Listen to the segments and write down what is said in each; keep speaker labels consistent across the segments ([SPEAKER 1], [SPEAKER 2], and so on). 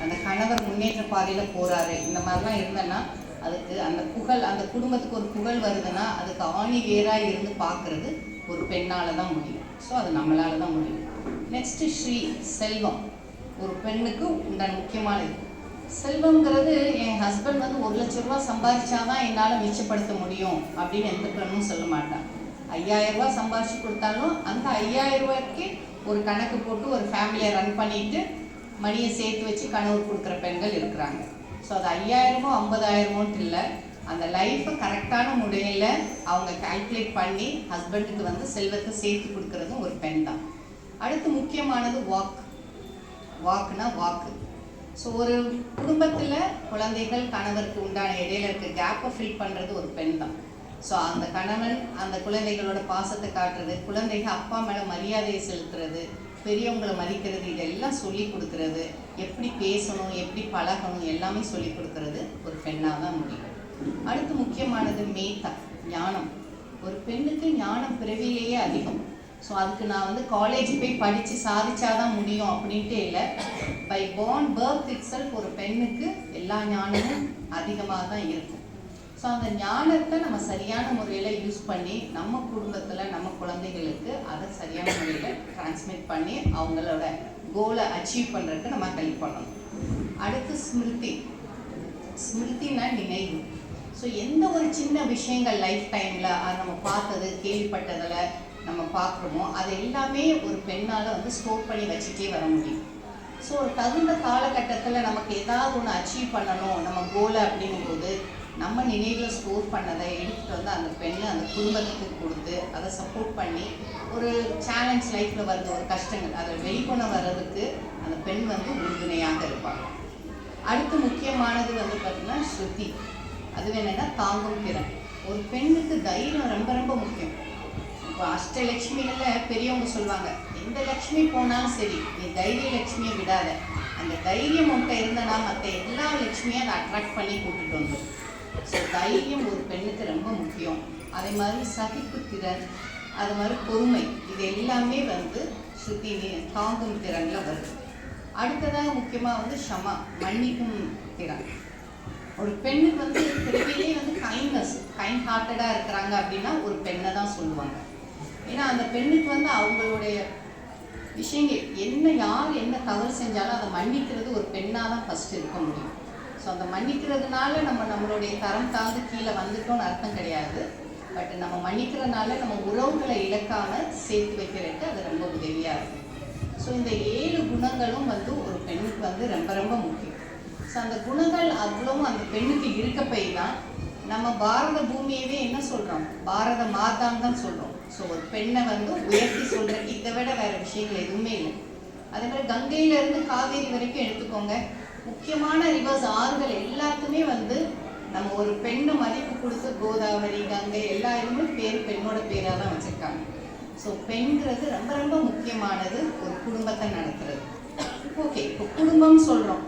[SPEAKER 1] அந்த கணவர் முன்னேற்ற பாதையில் போகிறாரு, இந்த மாதிரிலாம் இருந்தேன்னா அதுக்கு அந்த புகழ், அந்த குடும்பத்துக்கு ஒரு புகழ் வருதுன்னா அதுக்கு ஆணி வேராக இருந்து பார்க்குறது ஒரு பெண்ணால் தான் முடியும். ஸோ அது நம்மளால தான் முடியும். நெக்ஸ்ட்டு ஸ்ரீ, செல்வம். ஒரு பெண்ணுக்கு உண்டான முக்கியமானது செல்வங்கிறது. என் ஹஸ்பண்ட் வந்து 1 லட்ச ரூபா சம்பாதிச்சாதான் என்னால் மிச்சப்படுத்த முடியும் அப்படின்னு எந்த பெண்ணும் சொல்ல மாட்டான். 5000 ரூபா சம்பாதிச்சு கொடுத்தாலும் அந்த 5000 ரூபாய்க்கு ஒரு கணக்கு போட்டு ஒரு ஃபேமிலியை ரன் பண்ணிட்டு மணியை சேர்த்து வச்சு கணவர் கொடுக்குற பெண்கள் இருக்கிறாங்க. ஸோ அது 5000மோ 50,000மோன்ட்டு இல்லை, அந்த லைஃப்பை கரெக்டான முறையில் அவங்க கால்குலேட் பண்ணி ஹஸ்பண்டுக்கு வந்து செல்வத்தை சேர்த்து கொடுக்குறதும் ஒரு பெண் தான். அடுத்து முக்கியமானது வாக்குனா வாக்கு. ஸோ ஒரு குடும்பத்தில் குழந்தைகள் கணவருக்கு உண்டான இடையில இருக்க கேப்பை ஃபில் பண்ணுறது ஒரு பெண் தான். ஸோ அந்த கணவன் அந்த குழந்தைகளோட பாசத்தை காட்டுறது, குழந்தைகள் அப்பா மேலே மரியாதையை செலுத்துறது, பெரியவங்களை மதிக்கிறது, இதெல்லாம் சொல்லி கொடுக்கறது, எப்படி பேசணும், எப்படி பழகணும் எல்லாமே சொல்லி கொடுக்கறது ஒரு பெண்ணாக தான் முடியும். அடுத்து முக்கியமானது மேத்தா, ஞானம். ஒரு பெண்ணுக்கு ஞானம் பிறவிலேயே அதிகம். ஸோ அதுக்கு நான் வந்து காலேஜ் போய் படித்து சாதிச்சாதான் முடியும் அப்படின்ட்டு இல்லை. பை பர்த் இட் செல்ஃப் ஒரு பெண்ணுக்கு எல்லா ஞானமும் அதிகமாக தான் இருக்கும். ஸோ அந்த ஞானத்தை நம்ம சரியான முறையில் யூஸ் பண்ணி நம்ம குடும்பத்தில் நம்ம குழந்தைகளுக்கு அதை சரியான முறையில் டிரான்ஸ்மிட் பண்ணி அவங்களோட கோலை அச்சீவ் பண்ணுறதுக்கு நம்ம ஹெல்ப் பண்ணணும். அடுத்து ஸ்மிருதினா நினைவு. ஸோ எந்த ஒரு சின்ன விஷயங்கள் லைஃப் டைமில் அது நம்ம பார்த்தது கேள்விப்பட்டதில் நம்ம பார்க்குறோமோ அது எல்லாமே ஒரு பெண்ணால் வந்து ஸ்டோர் பண்ணி வச்சுட்டே வர முடியும். ஸோ ஒரு தகுந்த காலகட்டத்தில் நமக்கு ஏதாவது ஒன்று அச்சீவ் பண்ணணும் நம்ம கோலை அப்படிங்கும்போது நம்ம நினைவில் ஸ்டோர் பண்ணதை எடுத்துகிட்டு வந்து அந்த பெண்ணை அந்த குடும்பத்துக்கு கொடுத்து அதை சப்போர்ட் பண்ணி ஒரு சேலஞ்ச் லைஃப்பில் வருது, ஒரு கஷ்டங்கள் அதை வெளிக்கொண்டு வர்றதுக்கு அந்த பெண் வந்து உறுதுணையாக இருப்பாங்க. அடுத்து முக்கியமானது வந்து பார்த்திங்கன்னா ஸ்ருதி. அது என்னென்னா தாங்கும் திறன். ஒரு பெண்ணுக்கு தைரியம் ரொம்ப ரொம்ப முக்கியம். இப்போ அஷ்டலட்சுமிகளில் பெரியவங்க சொல்லுவாங்க, எந்த லட்சுமி போனாலும் சரி நீ தைரிய லட்சுமியை விடாத. அந்த தைரியம் உன்கிட்ட இருந்தனா மற்ற எல்லா லட்சுமியும் அதை அட்ராக்ட் பண்ணி கூட்டிகிட்டு வந்துடும். ஸோ தைரியம் ஒரு பெண்ணுக்கு ரொம்ப முக்கியம். அதே மாதிரி சகிப்பு திறன், அது மாதிரி பொறுமை, இது எல்லாமே வந்து ஸ்ருதி தாங்கும் திறனில் வருது. அடுத்ததாக முக்கியமாக வந்து ஷமா, மன்னிக்கும் திறன். ஒரு பெண்ணுக்கு வந்து பிறவிலே வந்து கைண்ட் ஹார்ட்டடாக இருக்கிறாங்க அப்படின்னா ஒரு பெண்ணை தான் சொல்லுவாங்க. ஏன்னா அந்த பெண்ணுக்கு வந்து அவங்களுடைய விஷயங்கள் யார் என்ன தவறு செஞ்சாலும் அதை மன்னிக்கிறது ஒரு பெண்ணாக தான் ஃபஸ்ட்டு இருக்க முடியும். ஸோ அந்த மன்னிக்கிறதுனால நம்மளுடைய தரம் தாழ்ந்து கீழே வந்துட்டோன்னு அர்த்தம் கிடையாது. பட் நம்ம மன்னிக்கிறதுனால நம்ம உறவுகளை இழக்காமல் சேர்த்து வைக்கிறதுக்கு அது ரொம்ப உதவியாக இருக்கும். ஸோ இந்த 7 குணங்களும் வந்து ஒரு பெண்ணுக்கு வந்து ரொம்ப ரொம்ப முக்கியம். ஸோ அந்த குணங்கள் அவ்வளவும் அந்த பெண்ணுக்கு இருக்க போய் தான் நம்ம பாரத பூமியவே என்ன சொல்கிறோம், பாரத மாதான்னு தான் சொல்கிறோம். ஸோ ஒரு பெண்ணை வந்து உயர்த்தி சொல்கிறதுக்கு இதை விட வேறு விஷயங்கள் எதுவுமே இல்லை. அதே மாதிரி கங்கையிலேருந்து காவேரி வரைக்கும் எடுத்துக்கோங்க, முக்கியமான ரிவர்ஸ் ஆறுகள் எல்லாத்துக்குமே வந்து நம்ம ஒரு பெண்ணை மதிப்பு கொடுத்து கோதாவரி கங்கை எல்லா இதுவுமே பெண்ணோட பேராக தான் வச்சுருக்காங்க. ஸோ பெண்கிறது ரொம்ப ரொம்ப முக்கியமானது ஒரு குடும்பத்தை நடத்துறது. ஓகே, இப்போ குடும்பம்னு சொல்கிறோம்.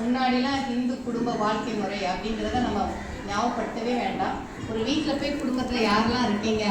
[SPEAKER 1] முன்னாடிலாம் ஹிந்து குடும்ப வாழ்க்கை முறை அப்படிங்கிறத நம்ம ஞாபகப்படுத்தவே வேண்டாம். ஒரு வீட்டில் போய் குடும்பத்தில் யாரெல்லாம் இருக்கீங்க